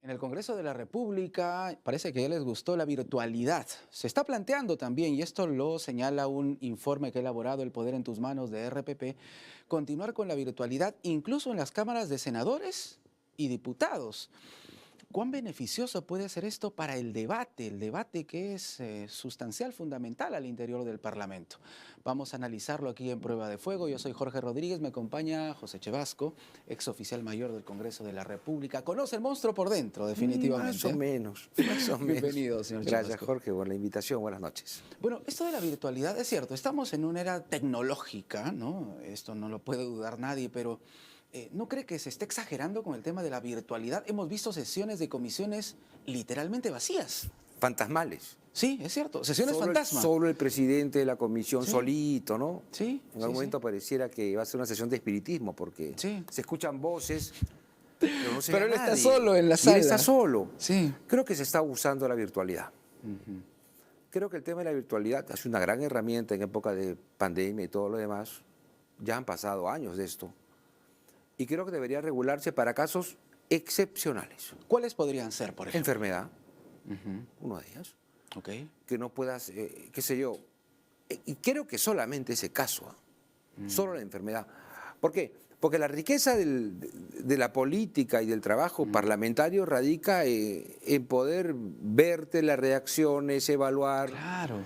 En el Congreso de la República parece que ya les gustó la virtualidad. Se está planteando también, y esto lo señala un informe que ha elaborado El Poder en tus Manos de RPP, continuar con la virtualidad incluso en las cámaras de senadores y diputados. ¿Cuán beneficioso puede ser esto para el debate que es sustancial, fundamental al interior del Parlamento? Vamos a analizarlo aquí en Prueba de Fuego. Yo soy Jorge Rodríguez, me acompaña José Chevasco, ex oficial mayor del Congreso de la República. Conoce el monstruo por dentro, Más o definitivamente. menos, más o menos. Bienvenido, señor Gracias, Chevasco. Jorge, por la invitación. Buenas noches. Bueno, esto de la virtualidad es cierto, estamos en una era tecnológica, ¿no? Esto no lo puede dudar nadie, pero ¿no cree que se está exagerando con el tema de la virtualidad? Hemos visto sesiones de comisiones literalmente vacías. Fantasmales. Sí, es cierto, sesiones fantasma. Solo el presidente de la comisión Sí. solito, ¿no? Sí, En algún momento pareciera que va a ser una sesión de espiritismo porque Sí. se escuchan voces, pero no se ve Pero a él está nadie. solo en la Y sala. él está solo. Sí. Creo que se está usando la virtualidad. Creo que el tema de la virtualidad es una gran herramienta en época de pandemia y todo lo demás. Ya han pasado años de esto. Y creo que debería regularse para casos excepcionales. ¿Cuáles podrían ser, por ejemplo? Enfermedad, uno de ellos. Ok. Que no puedas, qué sé yo. Y creo que solamente ese caso, solo la enfermedad. ¿Por qué? Porque la riqueza de la política y del trabajo parlamentario radica en poder verte las reacciones, evaluar. Claro.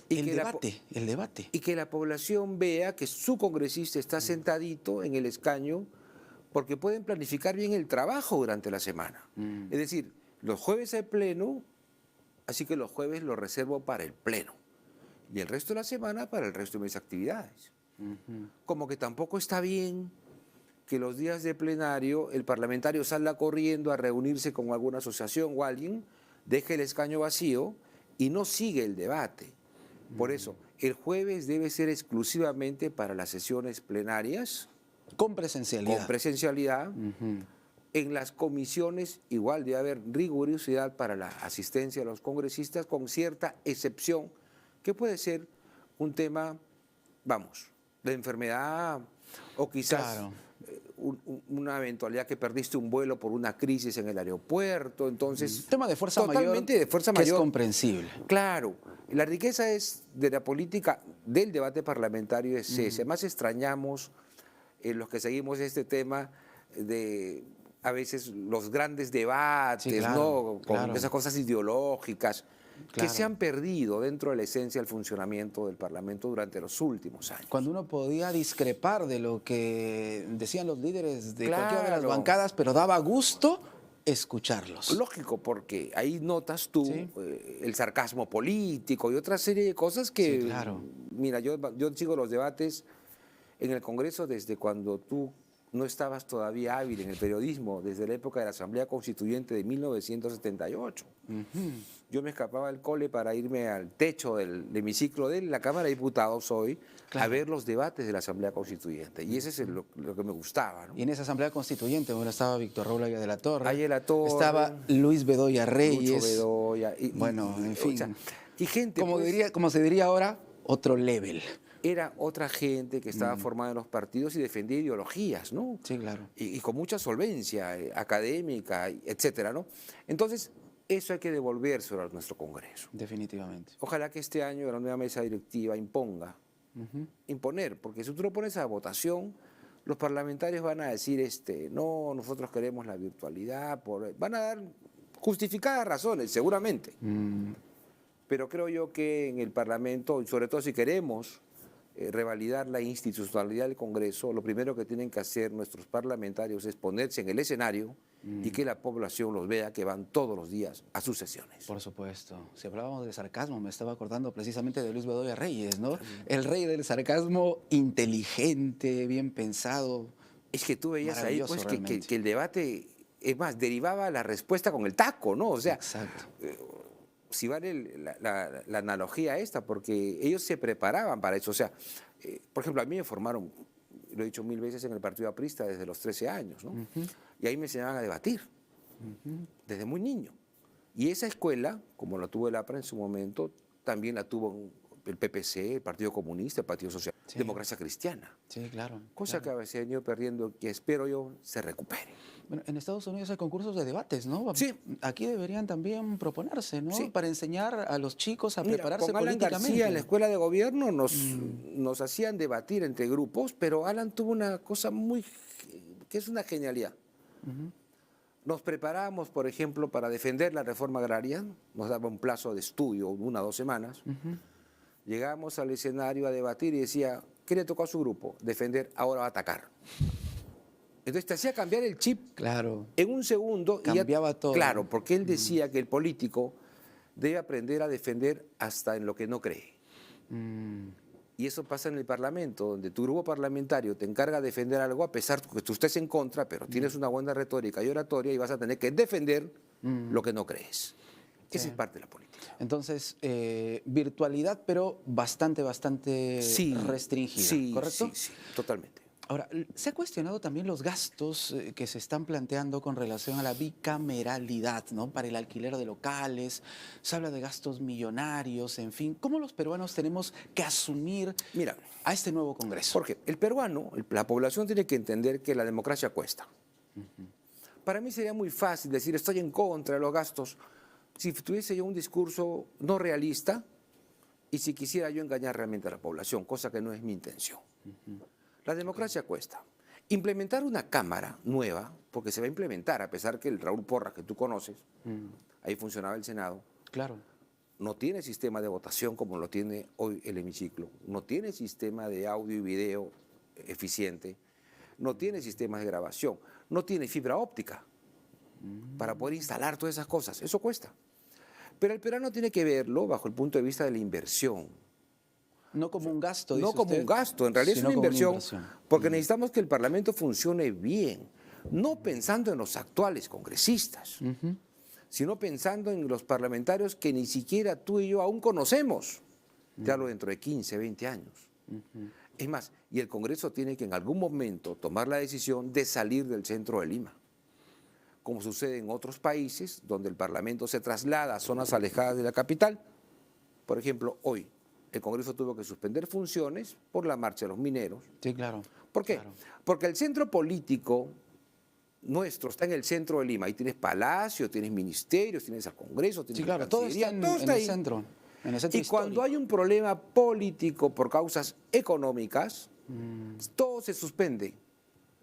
Y El que debate, el debate. Y que la población vea que su congresista está sentadito en el escaño porque pueden planificar bien el trabajo durante la semana. Es decir, los jueves hay pleno, así que los jueves los reservo para el pleno. Y el resto de la semana para el resto de mis actividades. Como que tampoco está bien que los días de plenario el parlamentario salga corriendo a reunirse con alguna asociación o alguien, deje el escaño vacío y no sigue el debate. Por eso, el jueves debe ser exclusivamente para las sesiones plenarias. Con presencialidad. Con presencialidad. En las comisiones igual debe haber rigurosidad para la asistencia de los congresistas con cierta excepción, que puede ser un tema, vamos, de enfermedad o quizás Claro. una eventualidad que perdiste un vuelo por una crisis en el aeropuerto. Entonces, Tema de fuerza totalmente mayor, de fuerza que mayor. es comprensible. Claro, la riqueza es de la política, del debate parlamentario es ese. Además extrañamos los que seguimos este tema de a veces los grandes debates, Sí, claro, ¿no? Con claro. esas cosas ideológicas que Claro. se han perdido dentro de la esencia del funcionamiento del Parlamento durante los últimos años. Cuando uno podía discrepar de lo que decían los líderes de cualquiera de las Claro. bancadas, pero daba gusto escucharlos. Lógico, porque ahí notas tú Sí. el sarcasmo político y otra serie de cosas que, Sí, claro. mira, yo sigo los debates en el Congreso desde cuando tú no estabas todavía hábil en el periodismo, desde la época de la Asamblea Constituyente de 1978. Yo me escapaba del cole para irme al techo del hemiciclo de la Cámara de Diputados hoy a Claro. ver los debates de la Asamblea Constituyente. Y ese es lo que me gustaba, ¿no? Y en esa asamblea constituyente, bueno, estaba Víctor Raúl Aya de la Torre, Aya de la Torre, estaba Luis Bedoya Reyes, Lucho Bedoya, bueno, en o fin, sea, y gente, como pues, como se diría ahora, otro level. era otra gente que estaba formada en los partidos y defendía ideologías, ¿no? Sí, claro. Y con mucha solvencia académica, etcétera, ¿no? Entonces, eso hay que devolvérselo a nuestro Congreso. Definitivamente. Ojalá que este año la nueva mesa directiva imponer, porque si tú lo pones a votación, los parlamentarios van a decir, no, nosotros queremos la virtualidad, van a dar justificadas razones, seguramente. Pero creo yo que en el Parlamento, y sobre todo si queremos revalidar la institucionalidad del Congreso, lo primero que tienen que hacer nuestros parlamentarios es ponerse en el escenario y que la población los vea que van todos los días a sus sesiones. Por supuesto. Si hablábamos de sarcasmo, me estaba acordando precisamente de Luis Bedoya Reyes, ¿no? El rey del sarcasmo, inteligente, bien pensado. Es que tú veías ahí Maravilloso, pues, realmente. que el debate, es más, derivaba la respuesta con el taco, ¿no? O sea, Exacto. si vale la analogía esta, porque ellos se preparaban para eso. O sea, por ejemplo, a mí me formaron, lo he dicho 1000 veces, en el Partido Aprista desde los 13 años, ¿no? Y ahí me enseñaban a debatir, desde muy niño. Y esa escuela, como la tuvo el APRA en su momento, también la tuvo el PPC, el Partido Comunista, el Partido Social, Sí. Democracia Cristiana. Sí, claro. Cosa que a veces han ido perdiendo, que espero yo se recupere. Bueno, en Estados Unidos hay concursos de debates, ¿no? Sí. Aquí deberían también proponerse, ¿no? Sí. Para enseñar a los chicos a Mira, prepararse con Alan políticamente. García en la escuela de gobierno nos hacían debatir entre grupos, pero Alan tuvo una cosa que es una genialidad. Nos preparábamos, por ejemplo, para defender la reforma agraria, nos daba un plazo de estudio, 1 o 2 semanas. Llegábamos al escenario a debatir y decía, ¿qué le tocó a su grupo? Defender, ahora va a atacar. Entonces te hacía cambiar el chip Claro. en un segundo. Cambiaba todo. Claro, porque él decía que el político debe aprender a defender hasta en lo que no cree. Y eso pasa en el Parlamento, donde tu grupo parlamentario te encarga de defender algo a pesar de que tú estés en contra, pero tienes una buena retórica y oratoria y vas a tener que defender lo que no crees. Esa es parte de la política. Entonces, virtualidad, pero bastante restringida, Sí, ¿correcto? sí, totalmente. Ahora, se ha cuestionado también los gastos que se están planteando con relación a la bicameralidad, ¿no? Para el alquiler de locales, se habla de gastos millonarios, en fin. ¿Cómo los peruanos tenemos que asumir a este nuevo Congreso? Porque el peruano, la población tiene que entender que la democracia cuesta. Para mí sería muy fácil decir estoy en contra de los gastos si tuviese yo un discurso no realista y si quisiera yo engañar realmente a la población, cosa que no es mi intención. La democracia cuesta. Implementar una cámara nueva, porque se va a implementar, a pesar que el Raúl Porras que tú conoces, ahí funcionaba el Senado, claro, no tiene sistema de votación como lo tiene hoy el hemiciclo, no tiene sistema de audio y video eficiente, no tiene sistemas de grabación, no tiene fibra óptica para poder instalar todas esas cosas. Eso cuesta. Pero el peruano tiene que verlo bajo el punto de vista de la inversión. No como un gasto, dice No como usted, un gasto, en realidad es sino una como inversión, porque necesitamos que el Parlamento funcione bien, no pensando en los actuales congresistas, sino pensando en los parlamentarios que ni siquiera tú y yo aún conocemos. Te hablo dentro de 15, 20 años. Es más, y el Congreso tiene que en algún momento tomar la decisión de salir del centro de Lima, como sucede en otros países donde el Parlamento se traslada a zonas alejadas de la capital. Por ejemplo, hoy el Congreso tuvo que suspender funciones por la marcha de los mineros. Sí, claro. ¿Por qué? Claro. Porque el centro político nuestro está en el centro de Lima. Ahí tienes palacio, tienes ministerios, tienes al Congreso, tienes Sí, claro, la todo Cancillería, está todo está en ahí. el centro. En el centro Y cuando histórico. hay un problema político por causas económicas, todo se suspende.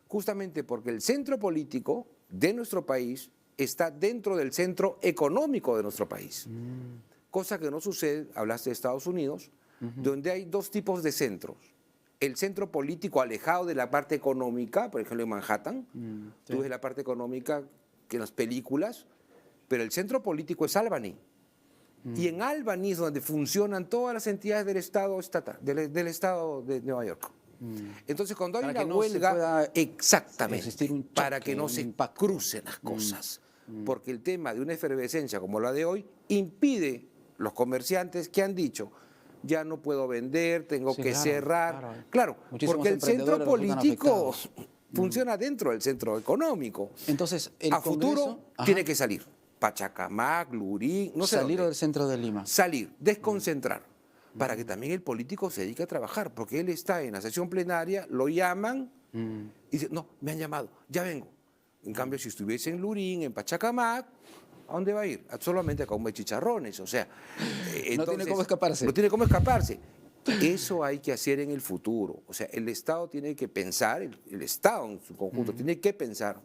Justamente porque el centro político de nuestro país está dentro del centro económico de nuestro país. Cosa que no sucede, hablaste de Estados Unidos, donde hay 2 tipos de centros. El centro político alejado de la parte económica, por ejemplo en Manhattan, tú ves la parte económica que en las películas, pero el centro político es Albany. Y en Albany es donde funcionan todas las entidades del Estado estatal, del Estado de Nueva York. Entonces, cuando hay Para una que no se huelga, pueda exactamente, existir un para choque, que no un se impacto. crucen las cosas. Porque el tema de una efervescencia como la de hoy impide los comerciantes que han dicho, ya no puedo vender, tengo Sí, que claro, cerrar. claro. Claro, Muchísimos porque el centro emprendedores resultan político afectados. funciona dentro del centro económico. Entonces, el A Congreso, futuro tiene que salir. Pachacamac, Lurín, no sé salir dónde. del centro de Lima. Salir, desconcentrar, para que también el político se dedique a trabajar, porque él está en la sesión plenaria, lo llaman y dice, no, me han llamado, ya vengo. En cambio, si estuviese en Lurín, en Pachacamac, ¿a dónde va a ir? Solamente a comer chicharrones, o sea. No tiene cómo escaparse. No tiene cómo escaparse. Eso hay que hacer en el futuro. O sea, el Estado tiene que pensar, el Estado en su conjunto tiene que pensar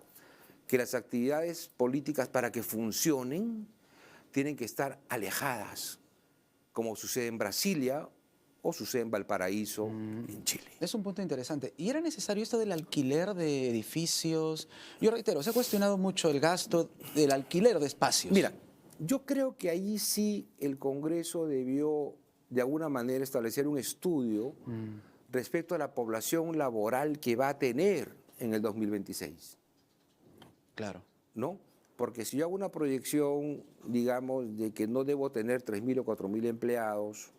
que las actividades políticas para que funcionen tienen que estar alejadas, como sucede en Brasilia o sucede en Valparaíso, en Chile. Es un punto interesante. ¿Y era necesario esto del alquiler de edificios? Yo reitero, se ha cuestionado mucho el gasto del alquiler de espacios. Mira, yo creo que ahí sí el Congreso debió de alguna manera establecer un estudio respecto a la población laboral que va a tener en el 2026. Claro. ¿No? Porque si yo hago una proyección, digamos, de que no debo tener 3.000 o 4.000 empleados,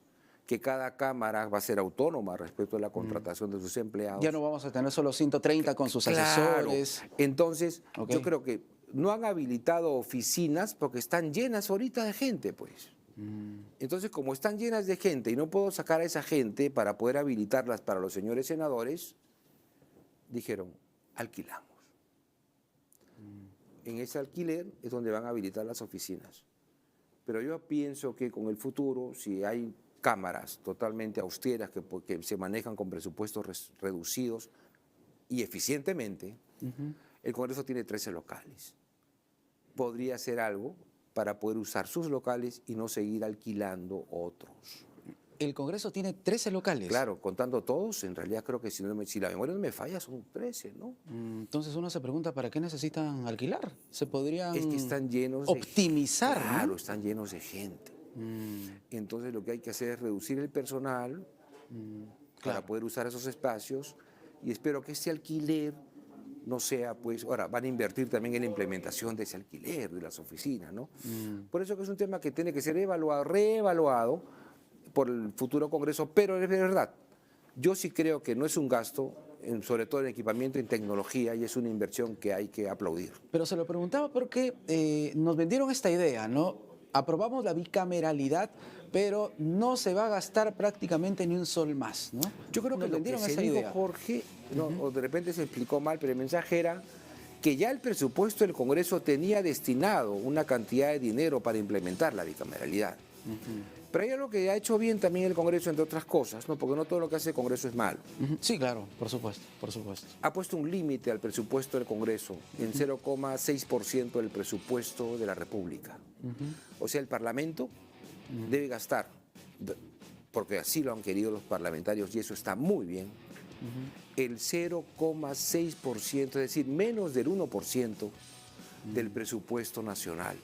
que cada cámara va a ser autónoma respecto a la contratación de sus empleados. Ya no vamos a tener solo 130 con sus asesores. Entonces, Ok. yo creo que no han habilitado oficinas porque están llenas ahorita de gente, pues. Entonces, como están llenas de gente y no puedo sacar a esa gente para poder habilitarlas para los señores senadores, dijeron, alquilamos. En ese alquiler es donde van a habilitar las oficinas. Pero yo pienso que con el futuro, si hay cámaras totalmente austeras que se manejan con presupuestos reducidos y eficientemente, el Congreso tiene 13 locales. Podría hacer algo para poder usar sus locales y no seguir alquilando otros. El Congreso tiene 13 locales. Claro, contando todos, en realidad creo que si la memoria no me falla, son 13, ¿no? Entonces uno se pregunta, ¿para qué necesitan alquilar? Se podrían Es que están llenos optimizar, de... Claro, ¿no? están llenos de gente. Entonces lo que hay que hacer es reducir el personal para poder usar esos espacios y espero que este alquiler no sea, pues, ahora van a invertir también en la implementación de ese alquiler, de las oficinas, ¿no? Por eso que es un tema que tiene que ser evaluado, reevaluado por el futuro Congreso, pero es verdad, yo sí creo que no es un gasto, sobre todo en equipamiento, en tecnología, y es una inversión que hay que aplaudir. Pero se lo preguntaba porque nos vendieron esta idea, ¿no? Aprobamos la bicameralidad, pero no se va a gastar prácticamente ni un sol más, ¿no? Yo creo que lo que se dijo Jorge, o de repente se explicó mal, pero el mensaje era que ya el presupuesto del Congreso tenía destinado una cantidad de dinero para implementar la bicameralidad. Pero hay algo que ha hecho bien también el Congreso, entre otras cosas, ¿no? Porque no todo lo que hace el Congreso es malo. Sí, claro, por supuesto, por supuesto. Ha puesto un límite al presupuesto del Congreso en 0,6% del presupuesto de la República. O sea, el Parlamento debe gastar, porque así lo han querido los parlamentarios y eso está muy bien, el 0,6%, es decir, menos del 1% del presupuesto nacional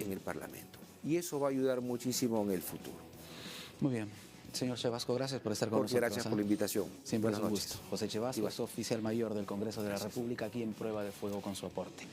en el Parlamento. Y eso va a ayudar muchísimo en el futuro. Muy bien. Señor Chevasco, gracias por estar con Jorge, nosotros. gracias por la invitación. Siempre es un Buenas noches. gusto. José Chevasco es oficial mayor del Congreso de la República, aquí en Prueba de Fuego con su aporte.